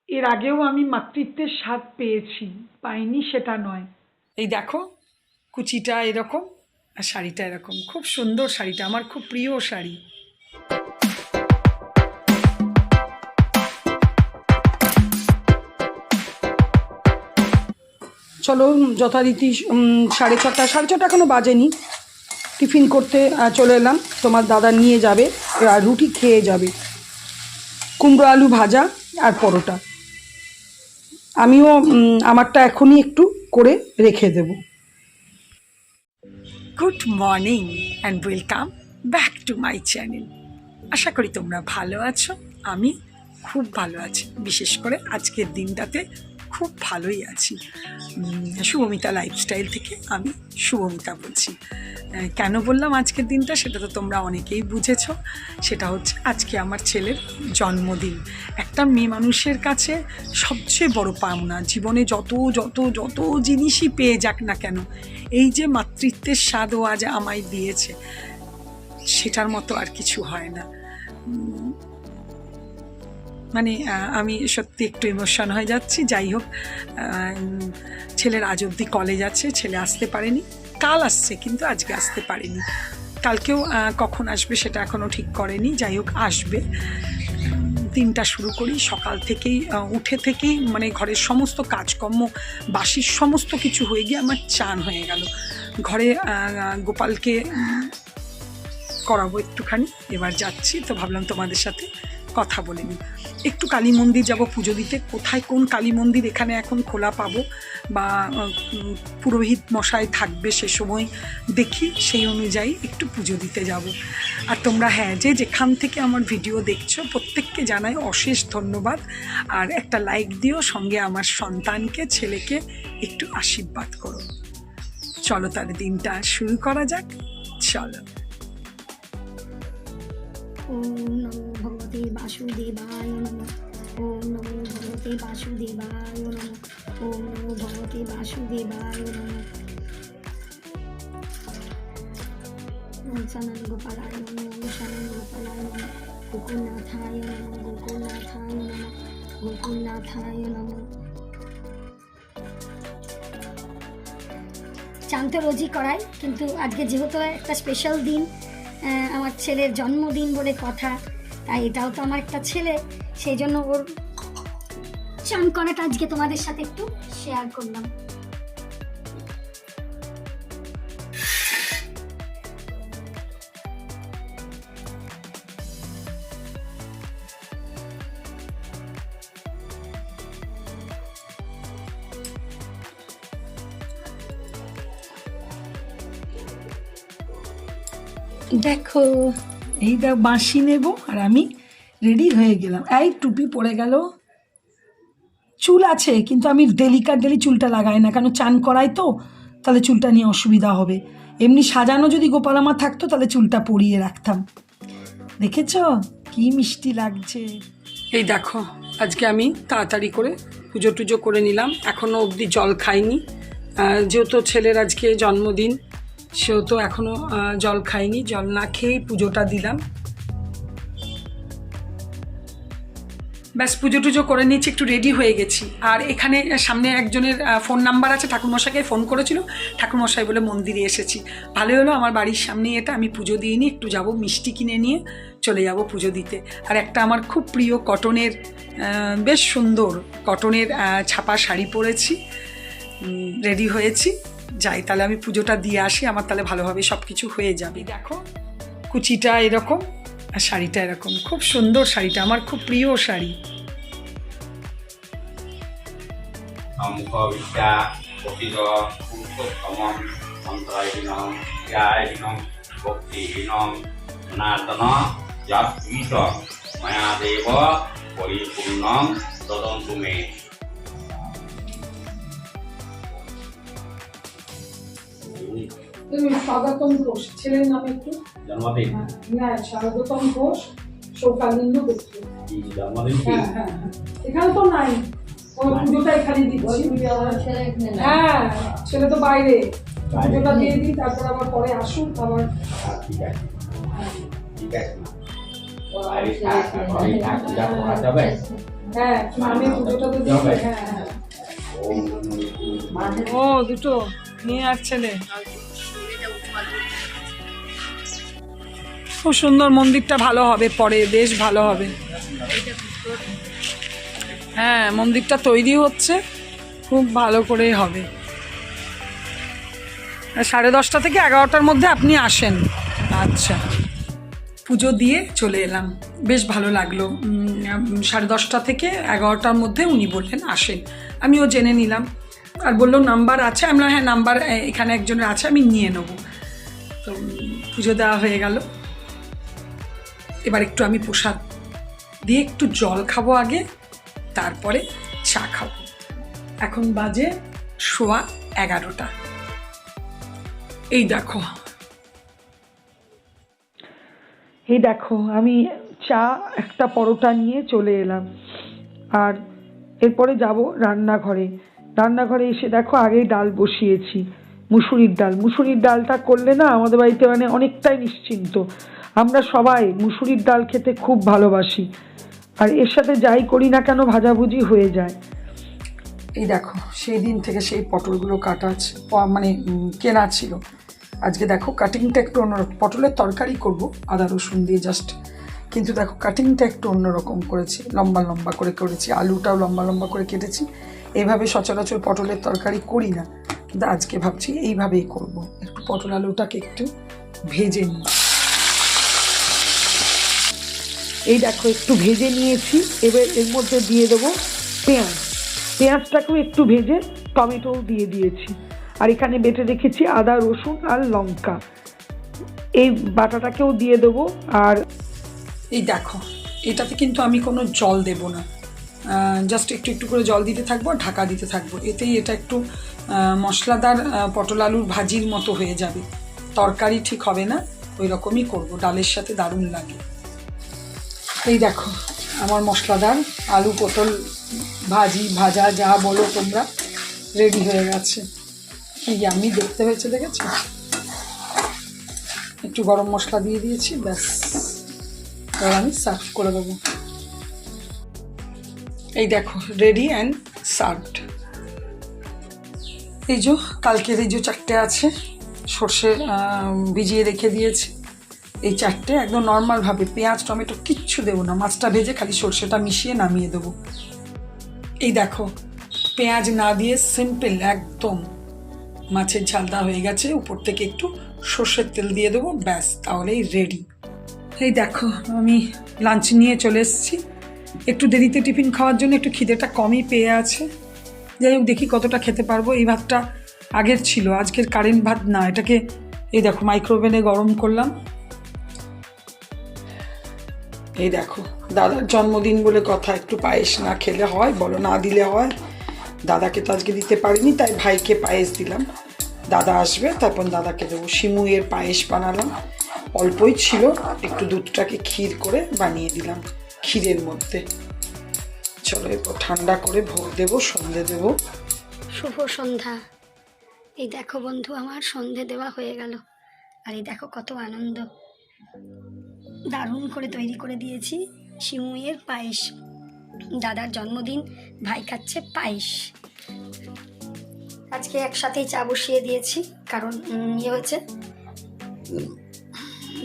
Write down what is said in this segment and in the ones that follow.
এর আগেও আমি মাতৃত্বের স্বাদ পেয়েছি, পাইনি সেটা নয়। এই দেখো, কুচিটা এরকম আর শাড়িটা এরকম, খুব সুন্দর শাড়িটা, আমার খুব প্রিয় শাড়ি। চলো যথারীতি 6:30 এখনো বাজেনি, টিফিন করতে চলে এলাম। তোমার দাদা নিয়ে যাবে আর রুটি খেয়ে যাবে, কুমড়ো আলু ভাজা আর পরোটা। আমিও আমারটা এখনই একটু করে রেখে দেব। Good morning and welcome back to my channel. আশা করি তোমরা ভালো আছো, আমি খুব ভালো আছি। বিশেষ করে আজকের দিনটাতে খুব ভালোই আছি। শুভমিতা লাইফস্টাইল থেকে আমি শুভমিতা বলছি। কেন বললাম আজকের দিনটা, সেটা তো তোমরা অনেকেই বুঝেছো। সেটা হচ্ছে আজকে আমার ছেলের জন্মদিন। একটা মেয়ে মানুষের কাছে সবচেয়ে বড় পাওনা, জীবনে যত যত যত জিনিসই পেয়ে যাক না কেন, এই যে মাতৃত্বের স্বাদও আজ আমায় দিয়েছে, সেটার মতো আর কিছু হয় না। মানে আমি সত্যি একটু ইমোশন হয়ে যাচ্ছি। যাই হোক, ছেলের আজ অবধি কলেজ আছে, ছেলে আসতে পারেনি। কাল আসছে, কিন্তু আজকে আসতে পারেনি। কালকেও কখন আসবে সেটা এখনও ঠিক করেনি। যাই হোক, আসবে। দিনটা শুরু করি সকাল থেকেই, উঠে থেকেই, মানে ঘরের সমস্ত কাজকর্ম, বাসির সমস্ত কিছু হয়ে গিয়ে আমার চান হয়ে গেল। ঘরে গোপালকে করাবো একটুখানি, এবার যাচ্ছি। তো ভাবলাম তোমাদের সাথে কথা বলে নিই। একটু কালী মন্দির যাব পুজো দিতে। কোথায় কোন কালী মন্দির এখানে এখন খোলা পাবো বা পুরোহিত মশাই থাকবে সে সময় দেখি, সেই অনুযায়ী একটু পুজো দিতে যাব। আর তোমরা যে যেখান থেকে আমার ভিডিও দেখছো প্রত্যেককে জানাই অশেষ ধন্যবাদ। আর একটা লাইক দিও, সঙ্গে আমার সন্তানকে, ছেলেকে একটু আশীর্বাদ করো। চলো তাহলে দিনটা শুরু করা যাক, চলো। ওম নমো ভগবতে বাসুদেবায় নমঃ। ওম নমো ভগবতে বাসুদেবায় নমঃ। ওম নমো ভগবতে বাসুদেবায় নমঃ। ওম সনন গোপালায় নমঃ। ওম সনন গোপালায় নমঃ। গোকুলনাথায় নমঃ। গোকুলনাথায় নমঃ। গোকুলনাথায় নমঃ। চান তো রোজই করাই, কিন্তু আজকে যেহেতু একটা স্পেশাল দিন, আমার ছেলের জন্মদিন বলে কথা, তাই এটাও তো আমার একটা ছেলে, সেই জন্য ওর চান করাটা আজকে তোমাদের সাথে একটু শেয়ার করলাম। দেখো, এই দেখ বাঁশি নেব আর আমি রেডি হয়ে গেলাম। এই টুপি পরে গেল। চুল আছে, কিন্তু আমি ডেলি চুলটা লাগাই না, কারণ চান করাই তো, তাহলে চুলটা নিয়ে অসুবিধা হবে। এমনি সাজানো যদি গোপাল আমার থাকতো তাহলে চুলটা পরিয়ে রাখতাম। দেখেছো কি মিষ্টি লাগছে। এই দেখো, আজকে আমি তাড়াতাড়ি করে পুজো টুজো করে নিলাম। এখনও অবধি জল খাইনি, যেহেতু ছেলের আজকে জন্মদিন, সেহেতু এখনও জল খাইনি। জল না খেয়েই পুজোটা দিলাম। ব্যাস পুজো টুজো করে নিচ্ছি, একটু রেডি হয়ে গেছি। আর এখানে সামনে একজনের ফোন নাম্বার আছে, ঠাকুরমশাইকে ফোন করেছিল, ঠাকুরমশাই বলে মন্দিরে এসেছি। ভালো হলো, আমার বাড়ির সামনেই এটা, আমি পুজো দিয়ে নিই, একটু যাব মিষ্টি কিনে নিয়ে চলে যাব পুজো দিতে। আর একটা আমার খুব প্রিয় কটনের, বেশ সুন্দর কটনের ছাপা শাড়ি পরেছি, রেডি হয়েছি। যাই তাহলে আমি পুজোটা দিয়ে আসি, আমার তাহলে ভালোভাবে সব কিছু হয়ে যাবে। দেখো, কুচিটা এরকম আর শাড়িটা এরকম, খুব সুন্দর শাড়িটা, আমার খুব প্রিয় শাড়ি। স্বাগতম ঘোষ, ছেলের নাম একটু জন্মদিন, হ্যাঁ স্বাগতম ঘোষ, সৌকালিন্দ গোত্র। হ্যাঁ, এখানে তো নাই, ওই পুজোটা এখানে দিচ্ছি। হ্যাঁ, ছেলে তো বাইরে, পুজোটা দিয়ে দিই, তারপর আবার পরে আসুক আবার। হ্যাঁ আমি দুটোটা তো দিচ্ছি, হ্যাঁ ও দুটো মেয়ে আর ছেলে। খুব সুন্দর, মন্দিরটা ভালো হবে পরে, বেশ ভালো হবে। হ্যাঁ মন্দিরটা তৈরি হচ্ছে, খুব ভালো করেই হবে। 10:30 থেকে 11টার মধ্যে আপনি আসেন। আচ্ছা, পুজো দিয়ে চলে এলাম, বেশ ভালো লাগলো। 10:30 থেকে 11টার মধ্যে উনি বললেন আসেন, আমিও জেনে নিলাম। আর বললো নাম্বার আছে, আমরা হ্যাঁ নাম্বার এখানে একজনের আছে, আমি নিয়ে নেবো। তো পুজো দেওয়া হয়ে গেল। এবার একটু আমি প্রসাদ দিয়ে একটু জল খাবো আগে, তারপরে চা খাবো। এখন বাজে 11:15। এই দেখো আমি চা একটা পরোটা নিয়ে চলে এলাম। আর এরপরে যাব রান্নাঘরে। রান্নাঘরে এসে দেখো আগেই ডাল বসিয়েছি, মুসুরির ডালটা করলে না আমাদের বাড়িতে মানে অনেকটাই নিশ্চিন্ত। আমরা সবাই মুসুরির ডাল খেতে খুব ভালোবাসি, আর এর সাথে যাই করি না কেন ভাজাভুজি হয়ে যায়। এই দেখো সেই দিন থেকে সেই পটলগুলো কাটা মানে কেনা ছিল। আজকে দেখো কাটিংটা একটু অন্যরকম, পটলের তরকারি করব আদা রসুন দিয়ে জাস্ট, কিন্তু দেখো কাটিংটা একটু অন্যরকম করেছি, লম্বা লম্বা করে করেছি, আলুটাও লম্বা লম্বা করে কেটেছি। এইভাবে সচরাচর পটলের তরকারি করি না, কিন্তু আজকে ভাবছি এইভাবেই করব। একটু পটল আলুটাকে একটু ভেজে নিই। এই দেখো একটু ভেজে নিয়েছি, এবার এর মধ্যে দিয়ে দেবো পেঁয়াজটাকেও একটু ভেজে টমেটোও দিয়ে দিয়েছি। আর এখানে বেটে রেখেছি আদা রসুন আর লঙ্কা, এই বাটাটাকেও দিয়ে দেবো। আর এই দেখো এটাতে কিন্তু আমি কোনো জল দেব না, জাস্ট একটু একটু করে জল দিতে থাকবো, ঢাকা দিতে থাকবো। এতেই এটা একটু মশলাদার পটল আলুর ভাজির মতো হয়ে যাবে, তরকারি ঠিক হবে না, ওই রকমই করবো, ডালের সাথে দারুণ লাগে। এই দেখো আমার মশলাদার আলু পটল ভাজা যা বলো তোমরা, রেডি হয়ে গেছে। কি আমি দেখতে হয়েছে দেখেছি, একটু গরম মশলা দিয়ে দিয়েছি, ব্যাস এবার আমি সার্ভ করে দেবো। এই দেখো রেডি অ্যান্ড সার্ভড। এই যে কালকের এই যে 4টে আছে, সর্ষে ভিজিয়ে রেখে দিয়েছি, এই 4টে একদম নর্মালভাবে, পেঁয়াজ টমেটো কিচ্ছু দেবো না, মাছটা ভেজে খালি সর্ষেটা মিশিয়ে নামিয়ে দেবো। এই দেখো পেঁয়াজ না দিয়ে সিম্পল একদম মাছের ঝালটা হয়ে গেছে, উপর থেকে একটু সর্ষের তেল দিয়ে দেবো, ব্যাস তাহলেই রেডি। এই দেখো আমি লাঞ্চ নিয়ে চলে এসেছি, একটু দেরিতে টিফিন খাওয়ার জন্য একটু খিদেটা কমই পেয়ে আছে। যাই হোক দেখি কতটা খেতে পারবো। এই ভাতটা আগের ছিল, আজকের কারেন্ট ভাত না, এটাকে এই দেখো মাইক্রোওভেনে গরম করলাম। এই দেখো দাদার জন্মদিন বলে কথা, একটু পায়েস না খেলে হয় বলো, না দিলে হয়। দাদাকে তো আজকে দিতে পারিনি, তাই ভাইকে পায়েস দিলাম। দাদা আসবে তারপর দাদাকে দেবো। শিমুয়ের পায়েস বানালাম, অল্পই ছিল, একটু দুধটাকে ক্ষীর করে বানিয়ে দিলাম ক্ষীরের মধ্যে। চলো এরপর ঠান্ডা করে ভোগ দেবো, সন্ধে দেবো। শুভ সন্ধ্যা। এই দেখো বন্ধু আমার সন্ধে দেওয়া হয়ে গেল, আর এই দেখো কত আনন্দ, দারুণ করে তৈরি করে দিয়েছি শিমুয়ের পায়েস। দাদার জন্মদিন, ভাই খাচ্ছে পায়েস। আজকে একসাথেই চা বসিয়ে দিয়েছি, কারণ হয়েছে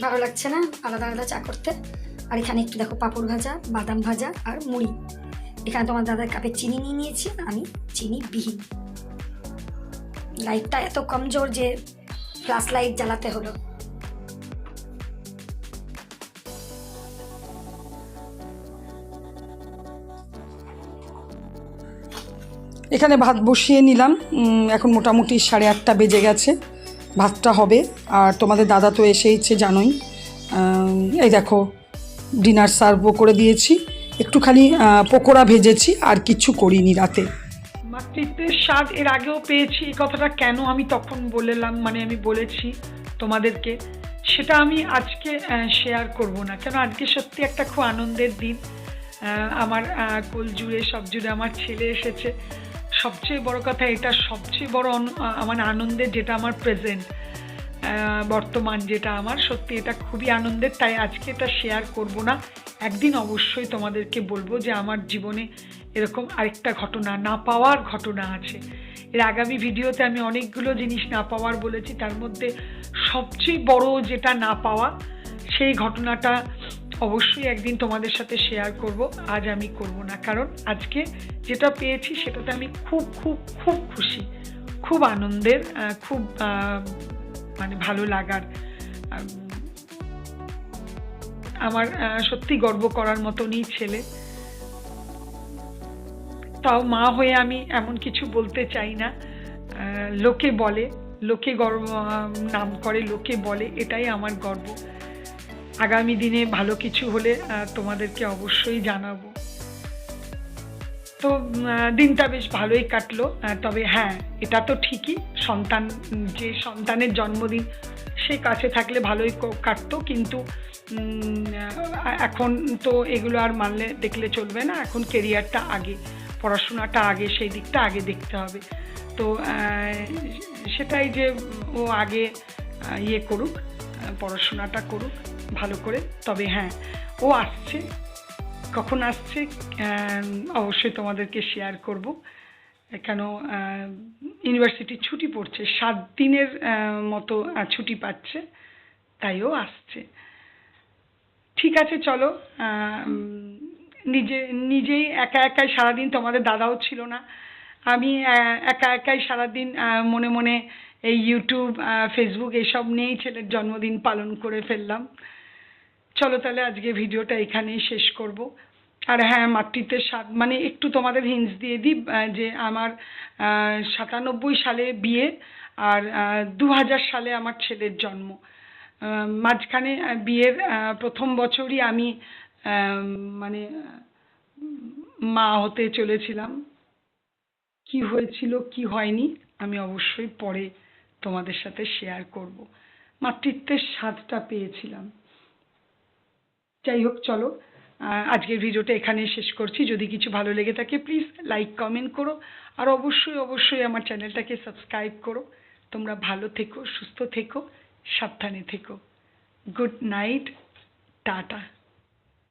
ভালো লাগছে না আলাদা আলাদা চা করতে। আর এখানে একটু দেখো পাঁপড় ভাজা, বাদাম ভাজা আর মুড়ি। এখানে তোমার দাদার কাপে চিনি নিয়ে নিয়েছি, আমি চিনি বিহীন। লাইটটা এত কমজোর যে ফ্ল্যাশ লাইট জ্বালাতে হলো। এখানে ভাত বসিয়ে নিলাম, এখন মোটামুটি 8:30 বেজে গেছে, ভাতটা হবে। আর তোমাদের দাদা তো এসেইছে জানোই। এই দেখো ডিনার সার্ভও করে দিয়েছি, একটুখানি পকোড়া ভেজেছি, আর কিছু করিনি রাতে। মাতৃত্বের স্বাদ এর আগেও পেয়েছি, এই কথাটা কেন আমি তখন বললাম, মানে আমি বলেছি তোমাদেরকে, সেটা আমি আজকে শেয়ার করব না, কেন আজকে সত্যি একটা খুব আনন্দের দিন। আমার কোল জুড়ে সব জুড়ে আমার ছেলে এসেছে। সবচেয়ে বড় কথা, এটা সবচেয়ে বড় মানে আনন্দের, যেটা আমার প্রেজেন্ট বর্তমান, যেটা আমার সত্যি এটা খুবই আনন্দের, তাই আজকে এটা শেয়ার করব না। একদিন অবশ্যই তোমাদেরকে বলবো যে আমার জীবনে এরকম আরেকটা ঘটনা, না পাওয়ার ঘটনা আছে। এর আগামী ভিডিওতে আমি অনেকগুলো জিনিস না পাওয়ার বলেছি, তার মধ্যে সবচেয়ে বড় যেটা না পাওয়া, সেই ঘটনাটা অবশ্যই একদিন তোমাদের সাথে শেয়ার করব। আজ আমি করব না, কারণ আজকে যেটা পেয়েছি সেটাতে আমি খুব খুব খুব খুশি, খুব আনন্দের, খুব মানে ভালো লাগার, আমার সত্যি গর্ব করার মতনই ছেলে। তাও মা হয়ে আমি এমন কিছু বলতে চাই না, লোকে বলে, লোকে গর্ব নাম করে, লোকে বলে, এটাই আমার গর্ব। আগামী দিনে ভালো কিছু হলে তোমাদেরকে অবশ্যই জানাবো। তো দিনটা বেশ ভালোই কাটলো। তবে হ্যাঁ, এটা তো ঠিকই, সন্তান, যে সন্তানের জন্মদিন সে কাছে থাকলে ভালোই কাটতো, কিন্তু এখন তো এগুলো আর মানলে দেখলে চলবে না। এখন কেরিয়ারটা আগে, পড়াশোনাটা আগে, সেই দিকটা আগে দেখতে হবে। তো সেটাই যে ও আগে ইয়ে করুক, পড়াশোনাটা করুক ভালো করে। তবে হ্যাঁ, ও আসছে, কখন আসছে অবশ্যই তোমাদেরকে শেয়ার করব। কেন ইউনিভার্সিটির ছুটি পড়ছে, 7 দিনের মতো ছুটি পাচ্ছে, তাইও আসছে। ঠিক আছে, চলো। নিজেই একা একাই সারাদিন, তোমাদের দাদাও ছিল না, আমি একা একাই সারাদিন মনে মনে এই ইউটিউব, ফেসবুক এসব নিয়েই ছেলের জন্মদিন পালন করে ফেললাম। চলো তাহলে আজকে ভিডিওটা এখানেই শেষ করব। আর হ্যাঁ, মাতৃত্বের স্বাদ মানে একটু তোমাদের হিন্টস দিয়ে দিই, যে আমার 97 সালে বিয়ে, আর 2000 সালে আমার ছেলের জন্ম। মাঝখানে বিয়ের প্রথম বছরই আমি মানে মা হতে চলেছিলাম। কি হয়েছিল কি হয়নি আমি অবশ্যই পরে তোমাদের সাথে শেয়ার করব। মাতৃত্বের স্বাদটা পেয়েছিলাম। যাই হোক, চলো আজকের ভিডিওটা এখানেই শেষ করছি। যদি কিছু ভালো লেগে থাকে প্লিজ লাইক কমেন্ট করো, আর অবশ্যই অবশ্যই আমার চ্যানেলটাকে সাবস্ক্রাইব করো। তোমরা ভালো থেকো, সুস্থ থেকো, সাবধানে থেকো। Good night, tata.